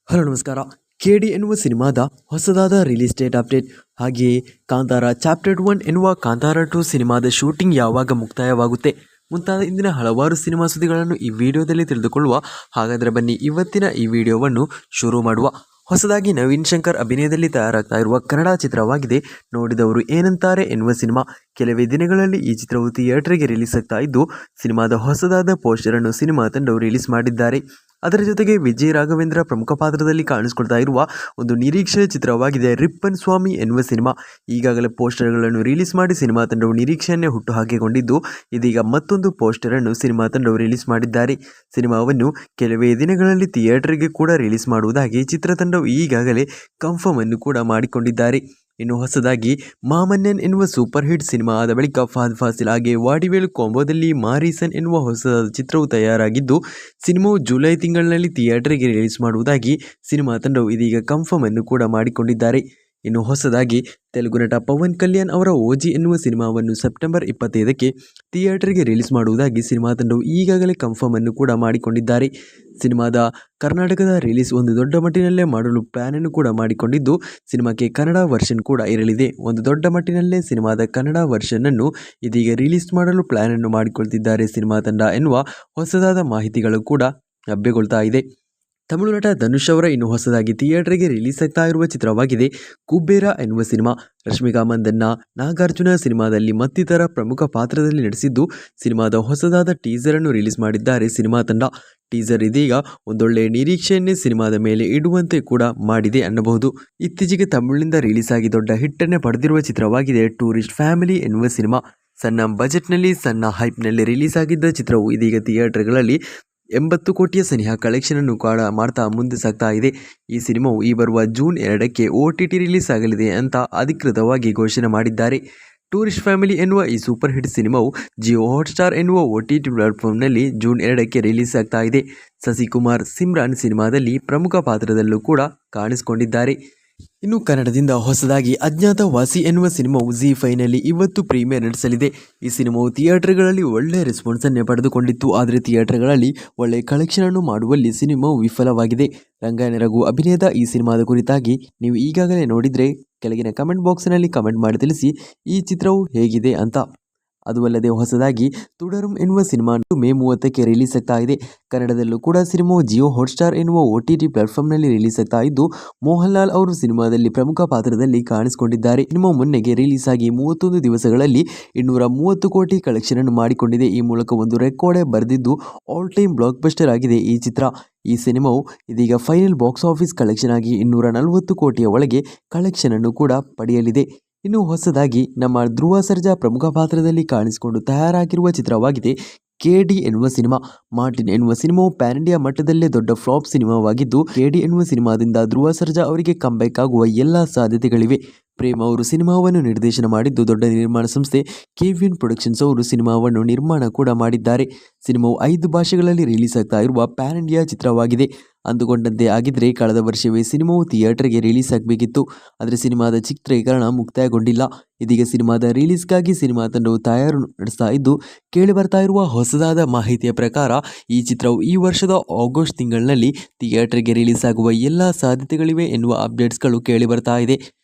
Hello ನಮಸ್ಕಾರ. ಕೆಡಿ ಎನ್ನುವ ಸಿನಿಮಾದ ಹೊಸದಾದ ರಿಲೀಸ್ ಡೇಟ್ ಅಪ್ಡೇಟ್, ಹಾಗೆಯೇ ಕಾಂತಾರ ಚಾಪ್ಟರ್ 1 ಎನ್ನುವ ಕಾಂತಾರ 2 ಸಿನಿಮಾದ ಶೂಟಿಂಗ್ ಯಾವಾಗ ಮುಕ್ತಾಯವಾಗುತ್ತೆ ಮುಂತಾದ ಇಂದಿನ ಹಲವಾರು ಸಿನಿಮಾ ಸುದ್ದಿಗಳನ್ನು ಈ ವಿಡಿಯೋದಲ್ಲಿ ತಿಳಿದುಕೊಳ್ಳುವ. ಹಾಗಾದರೆ ಬನ್ನಿ ಇವತ್ತಿನ ಈ ವಿಡಿಯೋವನ್ನು ಶುರು ಮಾಡುವ. ಹೊಸದಾಗಿ ನವೀನ್ ಶಂಕರ್ ಅಭಿನಯದಲ್ಲಿ ತಯಾರಾಗ್ತಾ ಇರುವ ಕನ್ನಡ ಚಿತ್ರವಾಗಿದೆ ನೋಡಿದವರು ಏನಂತಾರೆ ಎನ್ನುವ ಸಿನಿಮಾ. ಕೆಲವೇ ದಿನಗಳಲ್ಲಿ ಈ ಚಿತ್ರವು ಥಿಯೇಟರ್ಗೆ ರಿಲೀಸ್ ಆಗ್ತಾ ಇದ್ದು, ಸಿನಿಮಾದ ಹೊಸದಾದ ಪೋಸ್ಟರ್ ಅನ್ನು ಸಿನಿಮಾ ತಂಡವು ರಿಲೀಸ್ ಮಾಡಿದ್ದಾರೆ. ಅದರ ಜೊತೆಗೆ ವಿಜಯ್ ರಾಘವೇಂದ್ರ ಪ್ರಮುಖ ಪಾತ್ರದಲ್ಲಿ ಕಾಣಿಸಿಕೊಳ್ತಾ ಇರುವ ಒಂದು ನಿರೀಕ್ಷೆಯ ಚಿತ್ರವಾಗಿದೆ ರಿಪ್ಪನ್ ಸ್ವಾಮಿ ಎನ್ನುವ ಸಿನಿಮಾ. ಈಗಾಗಲೇ ಪೋಸ್ಟರ್ಗಳನ್ನು ರಿಲೀಸ್ ಮಾಡಿ ಸಿನಿಮಾ ತಂಡವು ನಿರೀಕ್ಷೆಯನ್ನೇ ಹುಟ್ಟು ಹಾಕಿಕೊಂಡಿದ್ದು, ಇದೀಗ ಮತ್ತೊಂದು ಪೋಸ್ಟರ್ ಅನ್ನು ಸಿನಿಮಾ ತಂಡವು ರಿಲೀಸ್ ಮಾಡಿದ್ದಾರೆ. ಸಿನಿಮಾವನ್ನು ಕೆಲವೇ ದಿನಗಳಲ್ಲಿ ಥಿಯೇಟರ್ಗೆ ಕೂಡ ರಿಲೀಸ್ ಮಾಡುವುದಾಗಿ ಚಿತ್ರತಂಡವು ಈಗಾಗಲೇ ಕನ್ಫರ್ಮ್ ಅನ್ನು ಕೂಡ ಮಾಡಿಕೊಂಡಿದ್ದಾರೆ. ಇನ್ನು ಹೊಸದಾಗಿ ಮಾಮನ್ನನ್ ಎನ್ನುವ ಸೂಪರ್ ಹಿಟ್ ಸಿನಿಮಾ ಆದ ಬಳಿಕ ಫಹದ್ ಫಾಸಿಲ್ ಹಾಗೆ ವಾಡಿವೇಲು ಕಾಂಬೋದಲ್ಲಿ ಮಾರೀಸನ್ ಎನ್ನುವ ಹೊಸದಾದ ಚಿತ್ರವು ತಯಾರಾಗಿದ್ದು, ಸಿನಿಮಾವು ಜುಲೈ ತಿಂಗಳಿನಲ್ಲಿ ಥಿಯೇಟರ್ಗೆ ರಿಲೀಸ್ ಮಾಡುವುದಾಗಿ ಸಿನಿಮಾ ತಂಡವು ಇದೀಗ ಕನ್ಫರ್ಮ್ ಅನ್ನು ಕೂಡ ಮಾಡಿಕೊಂಡಿದ್ದಾರೆ. ಇನ್ನು ಹೊಸದಾಗಿ ತೆಲುಗು ನಟ ಪವನ್ ಕಲ್ಯಾಣ್ ಅವರ ಓಜಿ ಎನ್ನುವ ಸಿನಿಮಾವನ್ನು ಸೆಪ್ಟೆಂಬರ್ 25ಕ್ಕೆ ಥಿಯೇಟರ್ಗೆ ರಿಲೀಸ್ ಮಾಡುವುದಾಗಿ ಸಿನಿಮಾ ತಂಡವು ಈಗಾಗಲೇ ಕನ್ಫರ್ಮ್ ಅನ್ನು ಕೂಡ ಮಾಡಿಕೊಂಡಿದ್ದಾರೆ. ಸಿನಿಮಾದ ಕರ್ನಾಟಕದ ರಿಲೀಸ್ ಒಂದು ದೊಡ್ಡ ಮಟ್ಟಿನಲ್ಲೇ ಮಾಡಲು ಪ್ಲಾನ್ ಅನ್ನು ಕೂಡ ಮಾಡಿಕೊಂಡಿದ್ದು, ಸಿನಿಮಾಕ್ಕೆ ಕನ್ನಡ ವರ್ಷನ್ ಕೂಡ ಇರಲಿದೆ. ಒಂದು ದೊಡ್ಡ ಮಟ್ಟಿನಲ್ಲೇ ಸಿನಿಮಾದ ಕನ್ನಡ ವರ್ಷನ್ ಅನ್ನು ಇದೀಗ ರಿಲೀಸ್ ಮಾಡಲು ಪ್ಲಾನ್ ಅನ್ನು ಮಾಡಿಕೊಳ್ತಿದ್ದಾರೆ ಸಿನಿಮಾ ತಂಡ ಎನ್ನುವ ಹೊಸದಾದ ಮಾಹಿತಿಗಳು ಕೂಡ ಲಭ್ಯಗೊಳ್ತಾ ಇದೆ. ತಮಿಳು ನಟ ಧನುಷ್ ಅವರ ಇನ್ನು ಹೊಸದಾಗಿ ಥಿಯೇಟರ್ಗೆ ರಿಲೀಸ್ ಆಗ್ತಾ ಇರುವ ಚಿತ್ರವಾಗಿದೆ ಕುಬೇರ ಎನ್ನುವ ಸಿನಿಮಾ. ರಶ್ಮಿಕಾ ಮಂದಣ್ಣ, ನಾಗಾರ್ಜುನ ಸಿನಿಮಾದಲ್ಲಿ ಮತ್ತಿತರ ಪ್ರಮುಖ ಪಾತ್ರದಲ್ಲಿ ನಟಿಸಿದ್ದು, ಸಿನಿಮಾದ ಹೊಸದಾದ ಟೀಸರ್ ಅನ್ನು ರಿಲೀಸ್ ಮಾಡಿದ್ದಾರೆ ಸಿನಿಮಾ ತಂಡ. ಟೀಸರ್ ಇದೀಗ ಒಂದೊಳ್ಳೆ ನಿರೀಕ್ಷೆಯನ್ನೇ ಸಿನಿಮಾದ ಮೇಲೆ ಇಡುವಂತೆ ಕೂಡ ಮಾಡಿದೆ ಅನ್ನಬಹುದು. ಇತ್ತೀಚೆಗೆ ತಮಿಳಿನಿಂದ ರಿಲೀಸ್ ಆಗಿ ದೊಡ್ಡ ಹಿಟ್ಟನ್ನೇ ಪಡೆದಿರುವ ಚಿತ್ರವಾಗಿದೆ ಟೂರಿಸ್ಟ್ ಫ್ಯಾಮಿಲಿ ಎನ್ನುವ ಸಿನಿಮಾ. ಸಣ್ಣ ಬಜೆಟ್ನಲ್ಲಿ ಸಣ್ಣ ಹೈಪ್ನಲ್ಲಿ ರಿಲೀಸ್ ಆಗಿದ್ದ ಚಿತ್ರವು ಇದೀಗ ಥಿಯೇಟರ್ಗಳಲ್ಲಿ 80 ಕೋಟಿಯ ಸನಿಹ ಕಲೆಕ್ಷನ್ ಅನ್ನು ಕೂಡ ಮಾಡ್ತಾ ಮುಂದೆ ಸಾಗ್ತಾ ಇದೆ. ಈ ಸಿನಿಮಾವು ಈ ಬರುವ ಜೂನ್ 2ಕ್ಕೆ OTT ರಿಲೀಸ್ ಆಗಲಿದೆ ಅಂತ ಅಧಿಕೃತವಾಗಿ ಘೋಷಣೆ ಮಾಡಿದ್ದಾರೆ. ಟೂರಿಸ್ಟ್ ಫ್ಯಾಮಿಲಿ ಎನ್ನುವ ಈ ಸೂಪರ್ ಹಿಟ್ ಸಿನಿಮಾವು ಜಿಯೋ ಹಾಟ್ಸ್ಟಾರ್ ಎನ್ನುವ OTT ಪ್ಲಾಟ್ಫಾರ್ಮ್ನಲ್ಲಿ ಜೂನ್ 2ಕ್ಕೆ ರಿಲೀಸ್ ಆಗ್ತಾ ಇದೆ. ಶಶಿಕುಮಾರ್, ಸಿಮ್ರಾನ್ ಸಿನಿಮಾದಲ್ಲಿ ಪ್ರಮುಖ ಪಾತ್ರದಲ್ಲೂ ಕೂಡ ಕಾಣಿಸಿಕೊಂಡಿದ್ದಾರೆ. ಇನ್ನು ಕನ್ನಡದಿಂದ ಹೊಸದಾಗಿ ಅಜ್ಞಾತವಾಸಿ ಎನ್ನುವ ಸಿನಿಮಾವು ZEE5ನಲ್ಲಿ ಇವತ್ತು ಪ್ರೀಮಿಯರ್ ನಡೆಸಲಿದೆ. ಈ ಸಿನಿಮಾವು ಥಿಯೇಟರ್ಗಳಲ್ಲಿ ಒಳ್ಳೆಯ ರೆಸ್ಪಾನ್ಸನ್ನೇ ಪಡೆದುಕೊಂಡಿತ್ತು. ಆದರೆ ಥಿಯೇಟರ್ಗಳಲ್ಲಿ ಒಳ್ಳೆಯ ಕಲೆಕ್ಷನ್ ಅನ್ನು ಮಾಡುವಲ್ಲಿ ಸಿನಿಮಾವು ವಿಫಲವಾಗಿದೆ. ರಂಗಾಯಣ ರಘು ಅಭಿನಯದ ಈ ಸಿನಿಮಾದ ಕುರಿತಾಗಿ ನೀವು ಈಗಾಗಲೇ ನೋಡಿದರೆ ಕೆಳಗಿನ ಕಮೆಂಟ್ ಬಾಕ್ಸ್ನಲ್ಲಿ ಕಮೆಂಟ್ ಮಾಡಿ ತಿಳಿಸಿ ಈ ಚಿತ್ರವು ಹೇಗಿದೆ ಅಂತ. ಅದು ಅಲ್ಲದೆ ಹೊಸದಾಗಿ ತುಡರುಂ ಎನ್ನುವ ಸಿನಿಮಾ ಮೇ 30ಕ್ಕೆ ರಿಲೀಸ್ ಆಗ್ತಾ ಇದೆ. ಕನ್ನಡದಲ್ಲೂ ಕೂಡ ಸಿನಿಮಾವು ಜಿಯೋ ಹಾಟ್ಸ್ಟಾರ್ ಎನ್ನುವ OTT ಪ್ಲಾಟ್ಫಾರ್ಮ್ನಲ್ಲಿ ರಿಲೀಸ್ ಆಗ್ತಾ ಇದ್ದು, ಮೋಹನ್ ಲಾಲ್ ಅವರು ಸಿನಿಮಾದಲ್ಲಿ ಪ್ರಮುಖ ಪಾತ್ರದಲ್ಲಿ ಕಾಣಿಸಿಕೊಂಡಿದ್ದಾರೆ. ಸಿನಿಮಾ ಮೊನ್ನೆಗೆ ರಿಲೀಸ್ ಆಗಿ 31 ದಿವಸಗಳಲ್ಲಿ 230 ಕೋಟಿ ಕಲೆಕ್ಷನ್ ಅನ್ನು ಮಾಡಿಕೊಂಡಿದೆ. ಈ ಮೂಲಕ ಒಂದು ರೆಕಾರ್ಡೇ ಬರೆದಿದ್ದು ಆಲ್ ಟೈಮ್ ಬ್ಲಾಕ್ ಬಸ್ಟರ್ ಆಗಿದೆ ಈ ಚಿತ್ರ. ಈ ಸಿನಿಮಾವು ಇದೀಗ ಫೈನಲ್ ಬಾಕ್ಸ್ ಆಫೀಸ್ ಕಲೆಕ್ಷನ್ ಆಗಿ 240 ಕೋಟಿಯ ಒಳಗೆ ಕಲೆಕ್ಷನ್ ಅನ್ನು ಕೂಡ ಪಡೆಯಲಿದೆ. ಇನ್ನು ಹೊಸದಾಗಿ ನಮ್ಮ ಧ್ರುವ ಸರ್ಜಾ ಪ್ರಮುಖ ಪಾತ್ರದಲ್ಲಿ ಕಾಣಿಸಿಕೊಂಡು ತಯಾರಾಗಿರುವ ಚಿತ್ರವಾಗಿದೆ KD ಎನ್ನುವ ಸಿನಿಮಾ. ಮಾರ್ಟಿನ್ ಎನ್ನುವ ಸಿನಿಮಾವು ಪ್ಯಾನ್ ಇಂಡಿಯಾ ಮಟ್ಟದಲ್ಲೇ ದೊಡ್ಡ ಫ್ಲಾಪ್ ಸಿನಿಮಾವಾಗಿದ್ದು, KD ಎನ್ನುವ ಸಿನಿಮಾದಿಂದ ಧ್ರುವ ಸರ್ಜಾ ಅವರಿಗೆ ಕಂಬ್ಯಾಕ್ ಆಗುವ ಎಲ್ಲ ಸಾಧ್ಯತೆಗಳಿವೆ. ಪ್ರೇಮ್ ಅವರು ಸಿನಿಮಾವನ್ನು ನಿರ್ದೇಶನ ಮಾಡಿದ್ದು, ದೊಡ್ಡ ನಿರ್ಮಾಣ ಸಂಸ್ಥೆ KVN ಪ್ರೊಡಕ್ಷನ್ಸ್ ಅವರು ಸಿನಿಮಾವನ್ನು ನಿರ್ಮಾಣ ಕೂಡ ಮಾಡಿದ್ದಾರೆ. ಸಿನಿಮಾವು 5 ಭಾಷೆಗಳಲ್ಲಿ ರಿಲೀಸ್ ಆಗ್ತಾ ಇರುವ ಪ್ಯಾನ್ ಇಂಡಿಯಾ ಚಿತ್ರವಾಗಿದೆ. ಅಂದುಕೊಂಡಂತೆ ಆಗಿದ್ರೆ ಕಳೆದ ವರ್ಷವೇ ಸಿನಿಮಾವು ಥಿಯೇಟರ್ಗೆ ರಿಲೀಸ್ ಆಗಬೇಕಿತ್ತು. ಆದರೆ ಸಿನಿಮಾದ ಚಿತ್ರೀಕರಣ ಮುಕ್ತಾಯಗೊಂಡಿಲ್ಲ. ಇದೀಗ ಸಿನಿಮಾದ ರಿಲೀಸ್ಗಾಗಿ ಸಿನಿಮಾ ತಂಡವು ತಯಾರು ನಡೆಸ್ತಾ ಇದ್ದು, ಕೇಳಿ ಬರ್ತಾ ಇರುವ ಹೊಸದಾದ ಮಾಹಿತಿಯ ಪ್ರಕಾರ ಈ ಚಿತ್ರವು ಈ ವರ್ಷದ ಆಗಸ್ಟ್ ತಿಂಗಳಿನಲ್ಲಿ ಥಿಯೇಟರ್ಗೆ ರಿಲೀಸ್ ಆಗುವ ಎಲ್ಲ ಸಾಧ್ಯತೆಗಳಿವೆ ಎನ್ನುವ ಅಪ್ಡೇಟ್ಸ್ಗಳು ಕೇಳಿ ಬರ್ತಾ ಇದೆ.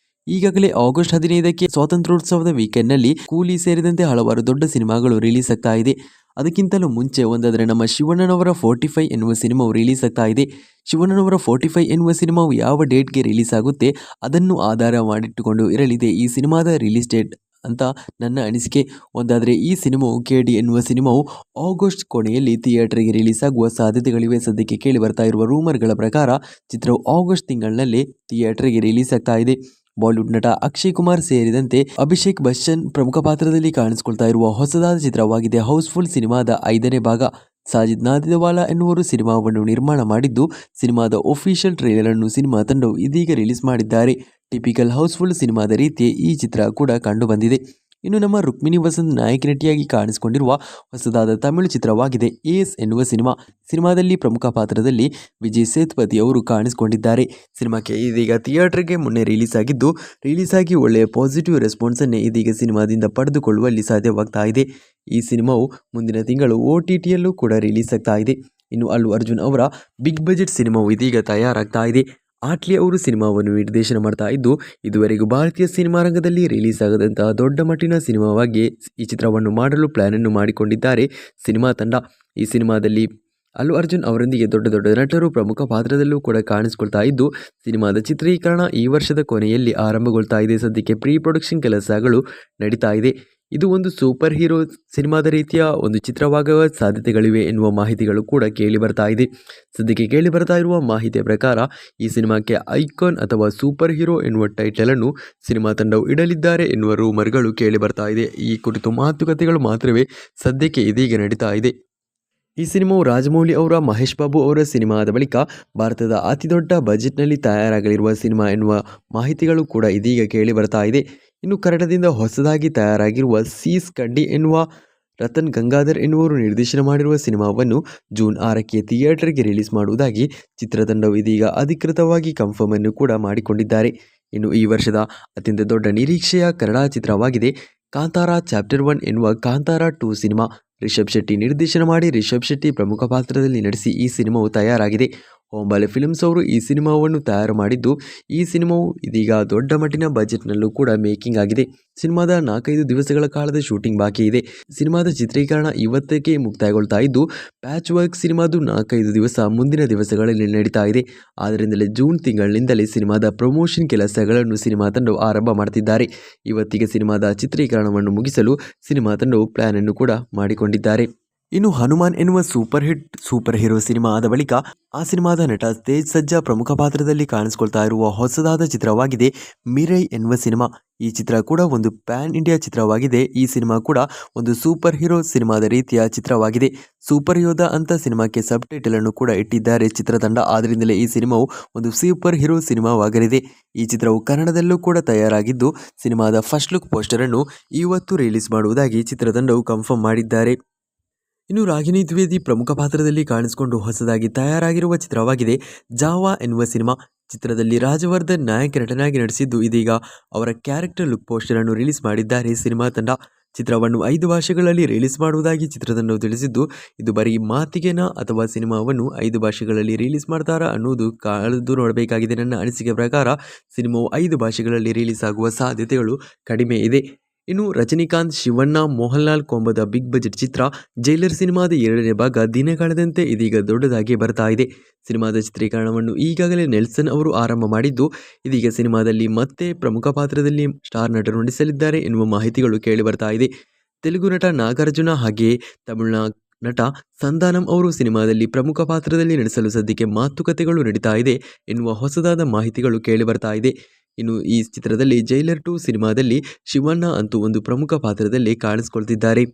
ಈಗಾಗಲೇ ಆಗಸ್ಟ್ 15ಕ್ಕೆ ಸ್ವಾತಂತ್ರ್ಯೋತ್ಸವದ ವೀಕೆಂಡ್ನಲ್ಲಿ ಕೂಲಿ ಸೇರಿದಂತೆ ಹಲವಾರು ದೊಡ್ಡ ಸಿನಿಮಾಗಳು ರಿಲೀಸ್ ಆಗ್ತಾ ಇದೆ. ಅದಕ್ಕಿಂತಲೂ ಮುಂಚೆ ಒಂದಾದರೆ ನಮ್ಮ ಶಿವಣ್ಣನವರ 45 ಎನ್ನುವ ಸಿನಿಮಾವು ರಿಲೀಸ್ ಆಗ್ತಾ ಇದೆ. ಶಿವಣ್ಣನವರ 45 ಎನ್ನುವ ಸಿನಿಮಾವು ಯಾವ ಡೇಟ್ಗೆ ರಿಲೀಸ್ ಆಗುತ್ತೆ ಅದನ್ನು ಆಧಾರ ಮಾಡಿಟ್ಟುಕೊಂಡು ಇರಲಿದೆ ಈ ಸಿನಿಮಾದ ರಿಲೀಸ್ ಡೇಟ್ ಅಂತ ನನ್ನ ಅನಿಸಿಕೆ. ಒಂದಾದರೆ ಈ ಸಿನಿಮಾವು KD ಎನ್ನುವ ಸಿನಿಮಾವು ಆಗಸ್ಟ್ ಕೊನೆಯಲ್ಲಿ ಥಿಯೇಟರ್ಗೆ ರಿಲೀಸ್ ಆಗುವ ಸಾಧ್ಯತೆಗಳಿವೆ. ಸದ್ಯಕ್ಕೆ ಕೇಳಿ ಬರ್ತಾ ಇರುವ ರೂಮರ್ಗಳ ಪ್ರಕಾರ ಚಿತ್ರವು ಆಗಸ್ಟ್ ತಿಂಗಳಿನಲ್ಲೇ ಥಿಯೇಟರ್ಗೆ ರಿಲೀಸ್ ಆಗ್ತಾ ಇದೆ. ಬಾಲಿವುಡ್ ನಟ ಅಕ್ಷಯ್ ಕುಮಾರ್ ಸೇರಿದಂತೆ ಅಭಿಷೇಕ್ ಬಚ್ಚನ್ ಪ್ರಮುಖ ಪಾತ್ರದಲ್ಲಿ ಕಾಣಿಸಿಕೊಳ್ತಾ ಇರುವ ಹೊಸದಾದ ಚಿತ್ರವಾಗಿದೆ ಹೌಸ್ಫುಲ್ ಸಿನಿಮಾದ 5ನೇ ಭಾಗ. ಸಾಜಿದ್ ನಾದಿವಾಲಾ ಎನ್ನುವರು ಸಿನಿಮಾವನ್ನು ನಿರ್ಮಾಣ ಮಾಡಿದ್ದು, ಸಿನಿಮಾದ ಒಫಿಷಿಯಲ್ ಟ್ರೇಲರ್ ಅನ್ನು ಸಿನಿಮಾ ತಂಡವು ಇದೀಗ ರಿಲೀಸ್ ಮಾಡಿದ್ದಾರೆ. ಟಿಪಿಕಲ್ ಹೌಸ್ಫುಲ್ ಸಿನಿಮಾದ ರೀತಿಯೇ ಈ ಚಿತ್ರ ಕೂಡ ಕಂಡು ಬಂದಿದೆ. ಇನ್ನು ನಮ್ಮ ರುಕ್ಮಿಣಿ ವಸಂತ್ ನಾಯಕ ನಟಿಯಾಗಿ ಕಾಣಿಸಿಕೊಂಡಿರುವ ಹೊಸದಾದ ತಮಿಳು ಚಿತ್ರವಾಗಿದೆ ACE ಎನ್ನುವ ಸಿನಿಮಾ. ಸಿನಿಮಾದಲ್ಲಿ ಪ್ರಮುಖ ಪಾತ್ರದಲ್ಲಿ ವಿಜಯ್ ಸೇತುಪತಿ ಅವರು ಕಾಣಿಸಿಕೊಂಡಿದ್ದಾರೆ. ಸಿನಿಮಾಕ್ಕೆ ಇದೀಗ ಥಿಯೇಟರ್ಗೆ ಮೊನ್ನೆ ರಿಲೀಸ್ ಆಗಿದ್ದು, ರಿಲೀಸ್ ಆಗಿ ಒಳ್ಳೆಯ ಪಾಸಿಟಿವ್ ರೆಸ್ಪಾನ್ಸನ್ನೇ ಇದೀಗ ಸಿನಿಮಾದಿಂದ ಪಡೆದುಕೊಳ್ಳುವಲ್ಲಿ ಸಾಧ್ಯವಾಗ್ತಾ ಇದೆ. ಈ ಸಿನಿಮಾವು ಮುಂದಿನ ತಿಂಗಳು OTTಯಲ್ಲೂ ಕೂಡ ರಿಲೀಸ್ ಆಗ್ತಾ ಇದೆ. ಇನ್ನು ಅಲ್ಲು ಅರ್ಜುನ್ ಅವರ ಬಿಗ್ ಬಜೆಟ್ ಸಿನಿಮಾವು ಇದೀಗ ತಯಾರಾಗ್ತಾ ಇದೆ. ಆಟ್ಲಿ ಅವರು ಸಿನಿಮಾವನ್ನು ನಿರ್ದೇಶನ ಮಾಡ್ತಾ ಇದ್ದು, ಇದುವರೆಗೂ ಭಾರತೀಯ ಸಿನಿಮಾ ರಂಗದಲ್ಲಿ ರಿಲೀಸ್ ಆಗದಂತಹ ದೊಡ್ಡ ಮಟ್ಟಿನ ಸಿನಿಮಾವಾಗಿ ಈ ಚಿತ್ರವನ್ನು ಮಾಡಲು ಪ್ಲಾನ್ ಅನ್ನು ಮಾಡಿಕೊಂಡಿದ್ದಾರೆ ಸಿನಿಮಾ ತಂಡ. ಈ ಸಿನಿಮಾದಲ್ಲಿ ಅಲ್ಲು ಅರ್ಜುನ್ ಅವರೊಂದಿಗೆ ದೊಡ್ಡ ದೊಡ್ಡ ನಟರು ಪ್ರಮುಖ ಪಾತ್ರದಲ್ಲೂ ಕೂಡ ಕಾಣಿಸ್ಕೊಳ್ತಾ ಇದ್ದು, ಸಿನಿಮಾದ ಚಿತ್ರೀಕರಣ ಈ ವರ್ಷದ ಕೊನೆಯಲ್ಲಿ ಆರಂಭಗೊಳ್ತಾ ಇದೆ. ಸದ್ಯಕ್ಕೆ ಪ್ರೀ ಪ್ರೊಡಕ್ಷನ್ ಕೆಲಸಗಳು ನಡೀತಾ ಇದೆ. ಇದು ಒಂದು ಸೂಪರ್ ಹೀರೋ ಸಿನಿಮಾದ ರೀತಿಯ ಒಂದು ಚಿತ್ರವಾಗುವ ಸಾಧ್ಯತೆಗಳಿವೆ ಎನ್ನುವ ಮಾಹಿತಿಗಳು ಕೂಡ ಕೇಳಿ ಬರ್ತಾ ಇದೆ. ಸದ್ಯಕ್ಕೆ ಕೇಳಿ ಬರ್ತಾ ಇರುವ ಮಾಹಿತಿಯ ಪ್ರಕಾರ ಈ ಸಿನಿಮಾಕ್ಕೆ ಐಕಾನ್ ಅಥವಾ ಸೂಪರ್ ಹೀರೋ ಎನ್ನುವ ಟೈಟಲ್ ಅನ್ನು ಸಿನಿಮಾ ತಂಡವು ಇಡಲಿದ್ದಾರೆ ಎನ್ನುವ ರೂಮರ್ಗಳು ಕೇಳಿ ಬರ್ತಾ ಇದೆ. ಈ ಕುರಿತು ಮಾತುಕತೆಗಳು ಮಾತ್ರವೇ ಸದ್ಯಕ್ಕೆ ಇದೀಗ ನಡೀತಾ ಇದೆ. ಈ ಸಿನಿಮಾವು ರಾಜಮೌಳಿ ಅವರ ಮಹೇಶ್ ಬಾಬು ಅವರ ಸಿನಿಮಾದ ಬಳಿಕ ಭಾರತದ ಅತಿದೊಡ್ಡ ಬಜೆಟ್ನಲ್ಲಿ ತಯಾರಾಗಲಿರುವ ಸಿನಿಮಾ ಎನ್ನುವ ಮಾಹಿತಿಗಳು ಕೂಡ ಇದೀಗ ಕೇಳಿ ಬರ್ತಾ ಇದೆ. ಇನ್ನು ಕನ್ನಡದಿಂದ ಹೊಸದಾಗಿ ತಯಾರಾಗಿರುವ ಸೀಸ್ ಕಡ್ಡಿ ಎನ್ನುವ ರತನ್ ಗಂಗಾಧರ್ ಎನ್ನುವರು ನಿರ್ದೇಶನ ಮಾಡಿರುವ ಸಿನಿಮಾವನ್ನು ಜೂನ್ 6ಕ್ಕೆ ಥಿಯೇಟರ್ಗೆ ರಿಲೀಸ್ ಮಾಡುವುದಾಗಿ ಚಿತ್ರತಂಡವು ಇದೀಗ ಅಧಿಕೃತವಾಗಿ ಕನ್ಫರ್ಮ್ ಅನ್ನು ಕೂಡ ಮಾಡಿಕೊಂಡಿದ್ದಾರೆ. ಇನ್ನು ಈ ವರ್ಷದ ಅತ್ಯಂತ ದೊಡ್ಡ ನಿರೀಕ್ಷೆಯ ಕನ್ನಡ ಚಿತ್ರವಾಗಿದೆ ಕಾಂತಾರ ಚಾಪ್ಟರ್ 1 ಎನ್ನುವ ಕಾಂತಾರ 2 ಸಿನಿಮಾ. ರಿಷಬ್ ಶೆಟ್ಟಿ ನಿರ್ದೇಶನ ಮಾಡಿ ರಿಷಬ್ ಶೆಟ್ಟಿ ಪ್ರಮುಖ ಪಾತ್ರದಲ್ಲಿ ನಟಿಸಿ ಈ ಸಿನಿಮಾವು ತಯಾರಾಗಿದೆ. ಹೊಂಬಾಳೆ ಫಿಲ್ಮ್ಸ್ ಅವರು ಈ ಸಿನಿಮಾವನ್ನು ತಯಾರು ಮಾಡಿದ್ದು, ಈ ಸಿನಿಮಾವು ಇದೀಗ ದೊಡ್ಡ ಮಟ್ಟಿನ ಬಜೆಟ್ನಲ್ಲೂ ಕೂಡ ಮೇಕಿಂಗ್ ಆಗಿದೆ. ಸಿನಿಮಾದ 4-5 ದಿವಸಗಳ ಕಾಲದ ಶೂಟಿಂಗ್ ಬಾಕಿ ಇದೆ. ಸಿನಿಮಾದ ಚಿತ್ರೀಕರಣ ಇವತ್ತಕ್ಕೆ ಮುಕ್ತಾಯಗೊಳ್ತಾ ಇದ್ದು, ಪ್ಯಾಚ್ ವರ್ಕ್ ಸಿನಿಮಾದು 4-5 ದಿವಸ ಮುಂದಿನ ದಿವಸಗಳಲ್ಲಿ ನಡೀತಾ ಇದೆ. ಆದ್ದರಿಂದಲೇ ಜೂನ್ ತಿಂಗಳಿನಿಂದಲೇ ಸಿನಿಮಾದ ಪ್ರಮೋಷನ್ ಕೆಲಸಗಳನ್ನು ಸಿನಿಮಾ ತಂಡವು ಆರಂಭ ಮಾಡ್ತಿದ್ದಾರೆ. ಇವತ್ತಿಗೆ ಸಿನಿಮಾದ ಚಿತ್ರೀಕರಣವನ್ನು ಮುಗಿಸಲು ಸಿನಿಮಾ ತಂಡವು ಪ್ಲಾನ್ ಅನ್ನು ಕೂಡ ಮಾಡಿಕೊಂಡಿದ್ದಾರೆ. ಇನ್ನು ಹನುಮಾನ್ ಎನ್ನುವ ಸೂಪರ್ ಹೀರೋ ಸಿನಿಮಾ ಆದ ಬಳಿಕ ಆ ಸಿನಿಮಾದ ನಟ ತೇಜ್ ಸಜ್ಜಾ ಪ್ರಮುಖ ಪಾತ್ರದಲ್ಲಿ ಕಾಣಿಸ್ಕೊಳ್ತಾ ಇರುವ ಹೊಸದಾದ ಚಿತ್ರವಾಗಿದೆ ಮಿರೈ ಎನ್ನುವ ಸಿನಿಮಾ. ಈ ಚಿತ್ರ ಕೂಡ ಒಂದು ಪ್ಯಾನ್ ಇಂಡಿಯಾ ಚಿತ್ರವಾಗಿದೆ. ಈ ಸಿನಿಮಾ ಕೂಡ ಒಂದು ಸೂಪರ್ ಹೀರೋ ಸಿನಿಮಾದ ರೀತಿಯ ಚಿತ್ರವಾಗಿದೆ. ಸೂಪರ್ ಯೋಧ ಅಂತ ಸಿನಿಮಾಕ್ಕೆ ಸಬ್ ಟೈಟಲ್ ಅನ್ನು ಕೂಡ ಇಟ್ಟಿದ್ದಾರೆ ಚಿತ್ರತಂಡ. ಆದ್ದರಿಂದಲೇ ಈ ಸಿನಿಮಾವು ಒಂದು ಸೂಪರ್ ಹೀರೋ ಸಿನಿಮಾವಾಗಲಿದೆ. ಈ ಚಿತ್ರವು ಕನ್ನಡದಲ್ಲೂ ಕೂಡ ತಯಾರಾಗಿದ್ದು, ಸಿನಿಮಾದ ಫಸ್ಟ್ ಲುಕ್ ಪೋಸ್ಟರ್ ಅನ್ನು ಇವತ್ತು ರಿಲೀಸ್ ಮಾಡುವುದಾಗಿ ಚಿತ್ರತಂಡವು ಕನ್ಫರ್ಮ್ ಮಾಡಿದ್ದಾರೆ. ಇನ್ನು ರಾಗಿಣಿ ದ್ವಿವೇದಿ ಪ್ರಮುಖ ಪಾತ್ರದಲ್ಲಿ ಕಾಣಿಸಿಕೊಂಡು ಹೊಸದಾಗಿ ತಯಾರಾಗಿರುವ ಚಿತ್ರವಾಗಿದೆ ಜಾವಾ ಎನ್ನುವ ಸಿನಿಮಾ. ಚಿತ್ರದಲ್ಲಿ ರಾಜವರ್ಧನ್ ನಾಯಕ ನಟನಾಗಿ ನಟಿಸಿದ್ದು, ಇದೀಗ ಅವರ ಕ್ಯಾರೆಕ್ಟರ್ ಲುಕ್ ಪೋಸ್ಟರ್ ಅನ್ನು ರಿಲೀಸ್ ಮಾಡಿದ್ದಾರೆ ಸಿನಿಮಾ ತಂಡ. ಚಿತ್ರವನ್ನು 5 ಭಾಷೆಗಳಲ್ಲಿ ರಿಲೀಸ್ ಮಾಡುವುದಾಗಿ ಚಿತ್ರತಂಡವು ತಿಳಿಸಿದ್ದು, ಇದು ಬರೀ ಮಾತಿಗೆನಾ ಅಥವಾ ಸಿನಿಮಾವನ್ನು 5 ಭಾಷೆಗಳಲ್ಲಿ ರಿಲೀಸ್ ಮಾಡ್ತಾರಾ ಅನ್ನೋದು ಕಾದು ನೋಡಬೇಕಾಗಿದೆ. ನನ್ನ ಅನಿಸಿಕೆ ಪ್ರಕಾರ ಸಿನಿಮಾವು 5 ಭಾಷೆಗಳಲ್ಲಿ ರಿಲೀಸ್ ಆಗುವ ಸಾಧ್ಯತೆಗಳು ಕಡಿಮೆ ಇದೆ. ಇನ್ನು ರಜನಿಕಾಂತ್, ಶಿವಣ್ಣ, ಮೋಹನ್ಲಾಲ್ ಕೊಂಬದ ಬಿಗ್ ಬಜೆಟ್ ಚಿತ್ರ ಜೈಲರ್ ಸಿನಿಮಾದ 2ನೇ ಭಾಗ ದಿನ ಕಳೆದಂತೆ ಇದೀಗ ದೊಡ್ಡದಾಗಿ ಬರ್ತಾ ಇದೆ. ಸಿನಿಮಾದ ಚಿತ್ರೀಕರಣವನ್ನು ಈಗಾಗಲೇ ನೆಲ್ಸನ್ ಅವರು ಆರಂಭ ಮಾಡಿದ್ದು, ಇದೀಗ ಸಿನಿಮಾದಲ್ಲಿ ಮತ್ತೆ ಪ್ರಮುಖ ಪಾತ್ರದಲ್ಲಿ ಸ್ಟಾರ್ ನಟರು ನಟಿಸಲಿದ್ದಾರೆ ಎನ್ನುವ ಮಾಹಿತಿಗಳು ಕೇಳಿ ಬರ್ತಾ ಇದೆ. ತೆಲುಗು ನಟ ನಾಗಾರ್ಜುನ ಹಾಗೆಯೇ ತಮಿಳಿನ ನಟ ಸಂಧಾನಂ ಅವರು ಸಿನಿಮಾದಲ್ಲಿ ಪ್ರಮುಖ ಪಾತ್ರದಲ್ಲಿ ನಟಿಸಲು ಸದ್ಯಕ್ಕೆ ಮಾತುಕತೆಗಳು ನಡೀತಾ ಇದೆ ಎನ್ನುವ ಹೊಸದಾದ ಮಾಹಿತಿಗಳು ಕೇಳಿ ಬರ್ತಾ ಇದೆ. ಇನ್ನು ಈ ಚಿತ್ರದಲ್ಲಿ ಜೈಲರ್ 2 ಸಿನಿಮಾದಲ್ಲಿ ಶಿವಣ್ಣ ಅಂತೂ ಒಂದು ಪ್ರಮುಖ ಪಾತ್ರದಲ್ಲಿ ಕಾಣಿಸ್ಕೊಳ್ತಿದ್ದಾರೆ.